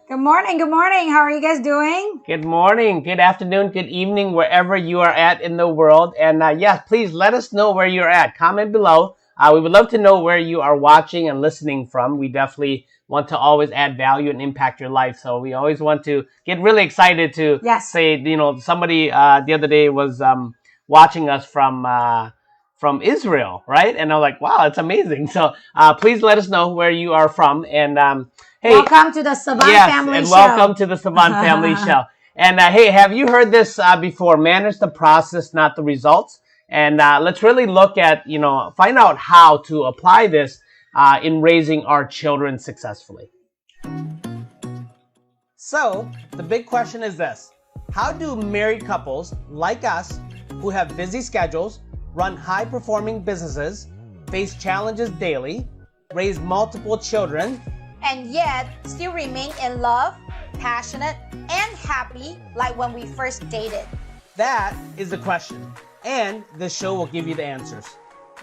Good morning. Good morning. How are you guys doing? Good morning, good afternoon, good evening, wherever you are at in the world. And yes, please let us know where you're at. Comment below. We would love to know where you are watching and listening from. We definitely want to always add value and impact your life. So we always want to get really excited to say, somebody the other day was watching us from Israel, right? And I'm like, wow, it's amazing. So please let us know where you are from. And hey, welcome to the Savanh family show. Welcome to the Savanh family show. And hey, have you heard this before? Manage the process, not the results. And let's really look at, find out how to apply this in raising our children successfully. So the big question is this: how do married couples like us, who have busy schedules, run high-performing businesses, face challenges daily, raise multiple children, and yet still remain in love, passionate, and happy like when we first dated? That is the question, and this show will give you the answers.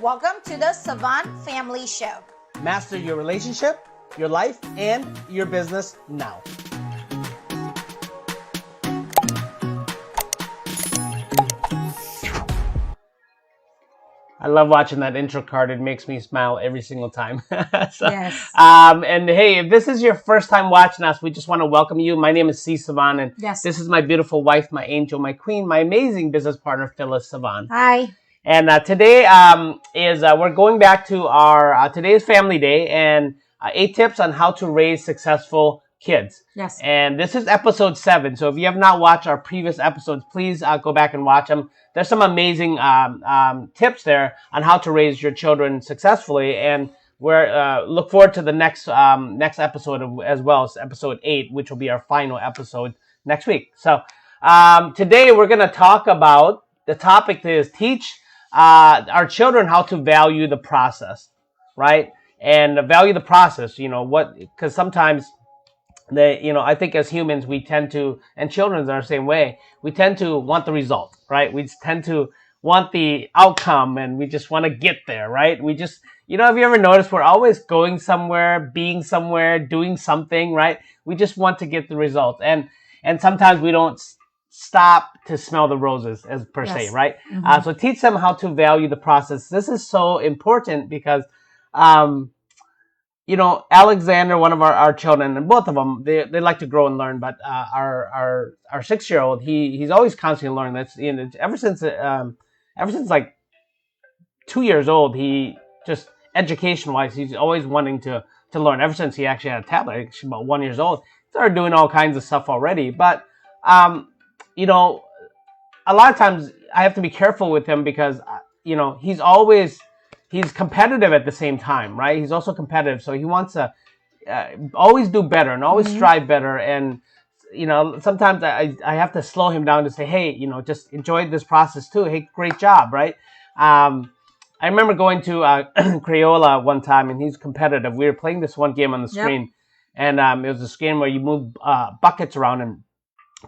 Welcome to the Savanh Family Show. Master your relationship, your life, and your business now. I love watching that intro card. It makes me smile every single time. Yes. And hey, if this is your first time watching us, we just want to welcome you. My name is Savanh, and this is my beautiful wife, my angel, my queen, my amazing business partner, Phyllis Savanh. Hi. And today we're going back to our today's family day and 8 tips on how to raise successful kids. Yes. And this is episode 7. So if you have not watched our previous episodes, please go back and watch them. There's some amazing tips there on how to raise your children successfully. And we're look forward to the next episode as well as episode 8, which will be our final episode next week. So today we're going to talk about, the topic is teach our children how to value the process, right? And value the process, because sometimes I think as humans, we tend to, and children are the same way, we tend to want the result, right? We tend to want the outcome, and we just want to get there, right? We just, have you ever noticed we're always going somewhere, being somewhere, doing something, right? We just want to get the result. And sometimes we don't stop to smell the roses, as per se, right? Mm-hmm. So teach them how to value the process. This is so important because, Alexander, one of our children, and both of them, they like to grow and learn. But our 6-year-old, he's always constantly learning. That's ever since like 2 years old, he just education wise, he's always wanting to learn. Ever since he actually had a tablet, actually about 1 year old, he started doing all kinds of stuff already. But a lot of times I have to be careful with him because he's competitive at the same time, right? He's also competitive, so he wants to always do better and always strive better. And sometimes I have to slow him down to say, hey, just enjoy this process too. Hey, great job, right? I remember going to Crayola one time, and he's competitive. We were playing this one game on the screen, and it was this game where you move buckets around and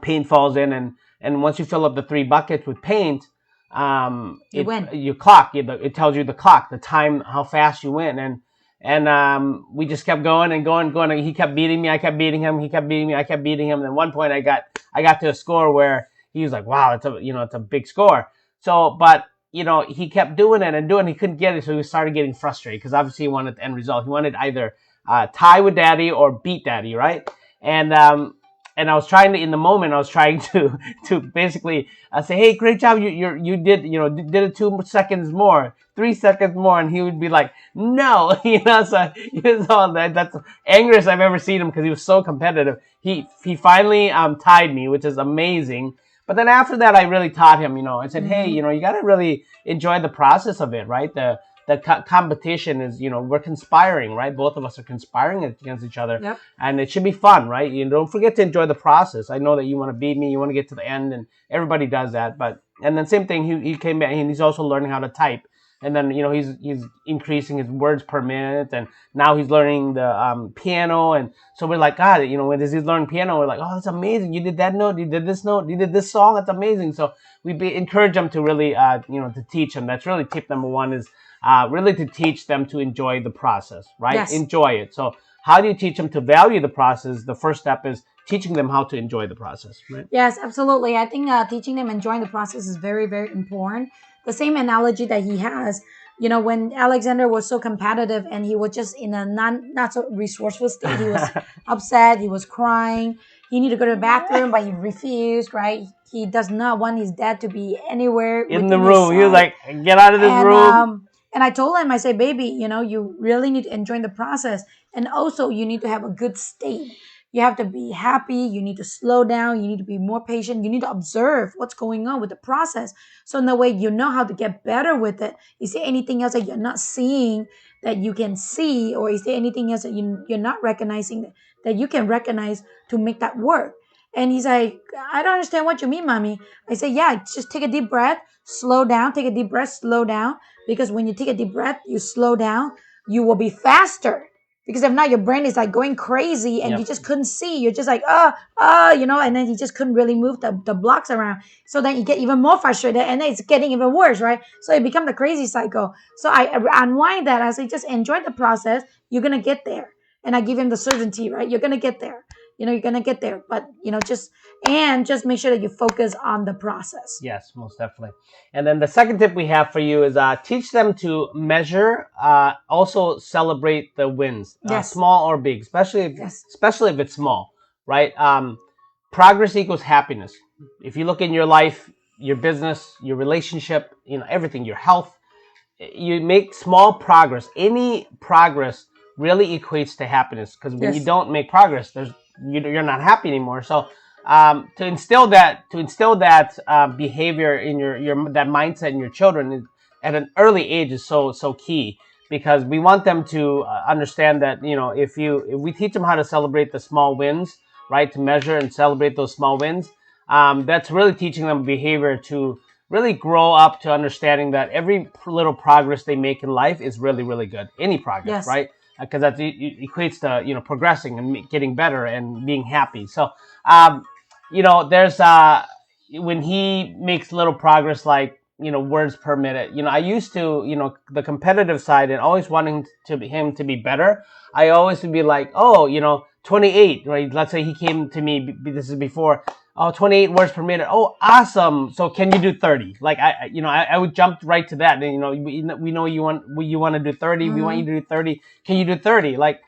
paint falls in, and once you fill up the 3 buckets with paint, you win. You clock. It tells you the clock, the time, how fast you win, and we just kept going and going. And he kept beating me. I kept beating him. He kept beating me. I kept beating him. And at one point, I got to a score where he was like, "Wow, it's a big score." So, but he kept doing it and doing it. He couldn't get it, so he started getting frustrated because obviously he wanted the end result. He wanted either tie with daddy or beat daddy, right? And I was trying to, in the moment, I was trying to basically say, hey, great job, you did it 2 seconds more, 3 seconds more, and he would be like, no, so he was all that. That's the angriest I've ever seen him because he was so competitive. He finally tied me, which is amazing. But then after that, I really taught him, I said, hey, you got to really enjoy the process of it, right? The competition is, we're conspiring, right? Both of us are conspiring against each other, and it should be fun, right? Don't forget to enjoy the process. I know that you want to beat me, you want to get to the end, and everybody does that. And then same thing, he came back, and he's also learning how to type. And then, he's increasing his words per minute, and now he's learning the piano. And so we're like, God, when he's learning piano, we're like, oh, that's amazing. You did that note, you did this note, you did this song, that's amazing. So we encourage them to really, to teach them. That's really tip number 1 is really to teach them to enjoy the process, right? Yes. Enjoy it. So how do you teach them to value the process? The first step is teaching them how to enjoy the process, right? Yes, absolutely. I think teaching them enjoying the process is very, very important. The same analogy that he has, when Alexander was so competitive and he was just in a not so resourceful state, he was upset, he was crying, he needed to go to the bathroom, but he refused, right? He does not want his dad to be anywhere In within the his room. He was sight. like, get out of this and room. and I told him, I said, baby, you really need to enjoy the process, and also you need to have a good state. You have to be happy. You need to slow down. You need to be more patient. You need to observe what's going on with the process. So in that way, you know how to get better with it. Is there anything else that you're not seeing that you can see? Or is there anything else that you're not recognizing that you can recognize to make that work? And he's like, I don't understand what you mean, mommy. I say, yeah, just take a deep breath, slow down, take a deep breath, slow down. Because when you take a deep breath, you slow down, you will be faster. Because if not, your brain is like going crazy and Yep. you just couldn't see. You're just like, and then you just couldn't really move the blocks around. So then you get even more frustrated and then it's getting even worse, right? So it becomes the crazy cycle. So I unwind that. I say, just enjoy the process. You're going to get there. And I give him the certainty, right? You're going to get there. You're going to get there. But, just make sure that you focus on the process. Yes, most definitely. And then the second tip we have for you is teach them to measure, also celebrate the wins, Yes. small or big, especially Yes. if it's small, right? Progress equals happiness. If you look in your life, your business, your relationship, everything, your health, you make small progress. Any progress really equates to happiness, because when you Yes. don't make progress, you're not happy anymore. So to instill that behavior in your that mindset in your children at an early age is so key, because we want them to understand that if we teach them how to celebrate the small wins, right, to measure and celebrate those small wins, that's really teaching them behavior to really grow up to understanding that every little progress they make in life is really, really good. Any progress, Yes. right? Because that equates to progressing and getting better and being happy. So there's when he makes little progress, like words per minute. I used to the competitive side and always wanting him to be better. I always would be like, 28, right? Let's say he came to me. This is before. Oh, 28 words per minute. Oh, awesome. So can you do 30? Like I would jump right to that. And we know you want to do 30. Mm-hmm. We want you to do 30. Can you do 30? Like,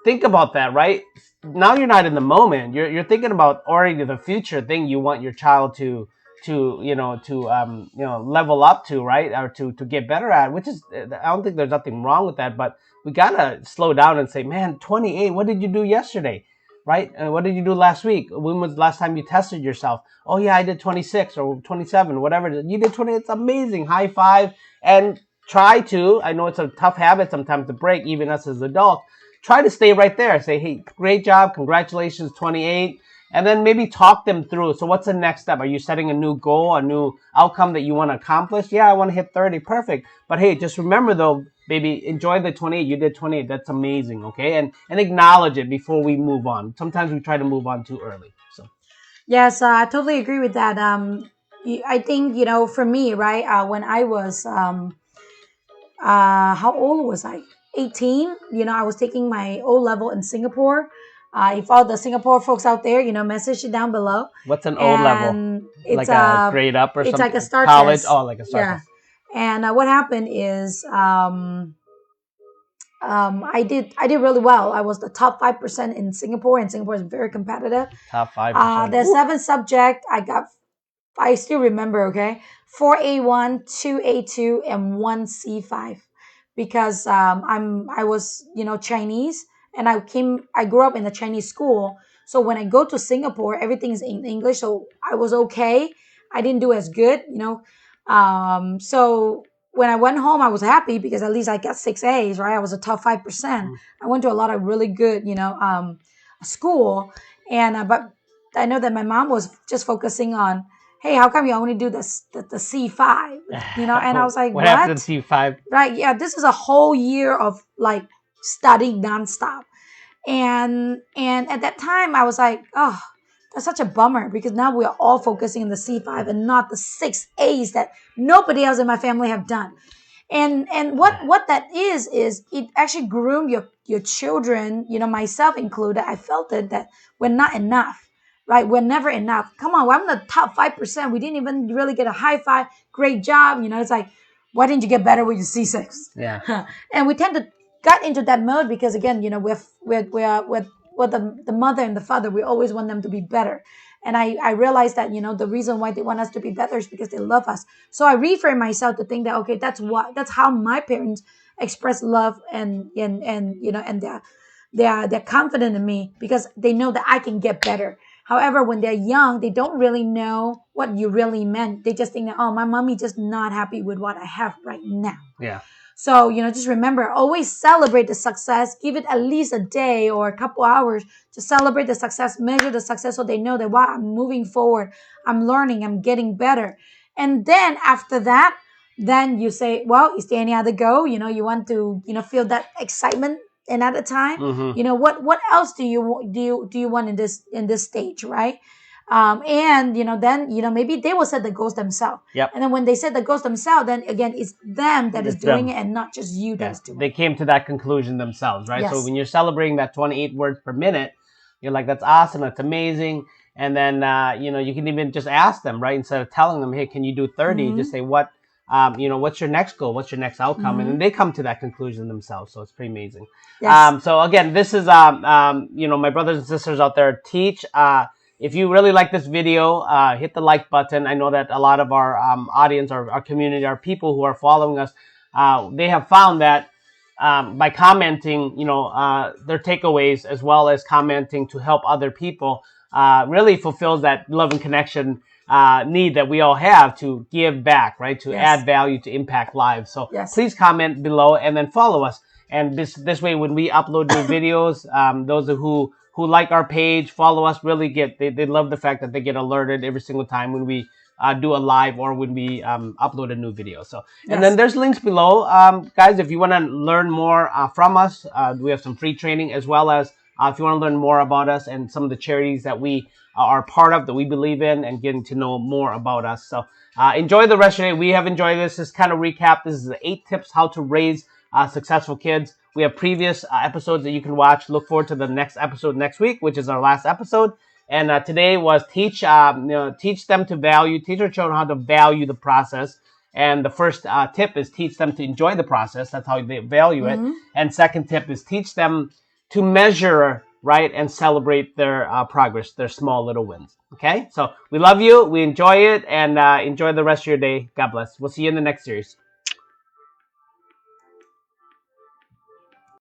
think about that, right? Now you're not in the moment. You're thinking about already the future thing you want your child to level up to, right? Or to get better at, which is, I don't think there's nothing wrong with that, but we gotta slow down and say, man, 28, what did you do yesterday? Right? And what did you do last week? When was the last time you tested yourself? Oh yeah, I did 26 or 27, whatever it is. You did 20. It's amazing. High five. And try to, I know it's a tough habit sometimes to break, even us as adults, try to stay right there. Say, hey, great job. Congratulations, 28. And then maybe talk them through. So what's the next step? Are you setting a new goal, a new outcome that you want to accomplish? Yeah, I want to hit 30. Perfect. But hey, just remember though, baby, enjoy the 28. You did 28. That's amazing. Okay. And acknowledge it before we move on. Sometimes we try to move on too early. So Yes, I totally agree with that. I think, for me, right, when I was, how old was I? 18. I was taking my O level in Singapore. If all the Singapore folks out there, message it down below. what's an O level? It's like a grade up or it's something? like a star college? test. Oh, like a star Yeah. test. And what happened is, I did really well. I was the top 5% in Singapore, and Singapore is very competitive. Top 5%. The 7th subject, I still remember, okay, 4A1, 2A2, and 1C5, because I was Chinese, and I grew up in a Chinese school. So when I go to Singapore, everything is in English. So I was okay. I didn't do as good, So when I went home, I was happy because at least I got 6 A's, right? I was a top 5%. I went to a lot of really good, school. And, but I know that my mom was just focusing on, hey, how come you only do the C5? And I was like, what happened to C5? Right. Yeah. This is a whole year of like studying nonstop. And at that time I was like, oh, that's such a bummer, because now we're all focusing on the C5 and not the 6 A's that nobody else in my family have done. And what that is it actually groom your children, myself included. I felt it that we're not enough, right? We're never enough. Come on, I'm the top 5%. We didn't even really get a high five. Great job. It's like, why didn't you get better with your C6? Yeah. And we tend to get into that mode because, again, we're the mother and the father. We always want them to be better. And I realized that, the reason why they want us to be better is because they love us. So I reframe myself to think that, okay, that's how my parents express love, and they're confident in me because they know that I can get better. However, when they're young, they don't really know what you really meant. They just think that, oh, my mommy just not happy with what I have right now. Yeah. So, just remember, always celebrate the success. Give it at least a day or a couple hours to celebrate the success, measure the success so they know that, wow, I'm moving forward. I'm learning. I'm getting better. And then after that, then you say, well, is there any other goal? You want to, feel that excitement another time. Mm-hmm. What else do you want in this stage, right? And then maybe they will set the goals themselves. Yep. And then when they set the goals themselves, then again it's them that is It's doing them. it and not just you that Yeah. is doing They it. came to that conclusion themselves, right? Yes. So when you're celebrating that 28 words per minute, you're like, that's awesome, that's amazing. And then you can even just ask them, right? Instead of telling them, hey, can you do 30? Just say, what's your next goal? What's your next outcome? And then they come to that conclusion themselves. So it's pretty amazing. Yes. So again, this is my brothers and sisters out there, teach. If you really like this video, hit the like button. I know that a lot of our audience, our community, our people who are following us, they have found that by commenting, their takeaways as well as commenting to help other people, really fulfills that love and connection need that we all have to give back, right? To add value, to impact lives. So please comment below and then follow us. And this way, when we upload new videos, those who like our page, follow us, really they love the fact that they get alerted every single time when we do a live or when we upload a new video. So, and then there's links below, guys. If you want to learn more from us, we have some free training, as well as if you want to learn more about us and some of the charities that we are part of, that we believe in, and getting to know more about us. So enjoy the rest of the day. We have enjoyed this. This kind of recap. This is the 8 tips how to raise successful kids. We have previous episodes that you can watch. Look forward to the next episode next week, which is our last episode. And today was teach them to value, teach our children how to value the process. And the first tip is teach them to enjoy the process. That's how they value it. And second tip is teach them to measure, right, and celebrate their progress, their small little wins. Okay, so we love you, we enjoy it, and enjoy the rest of your day. God bless. We'll see you in the next series.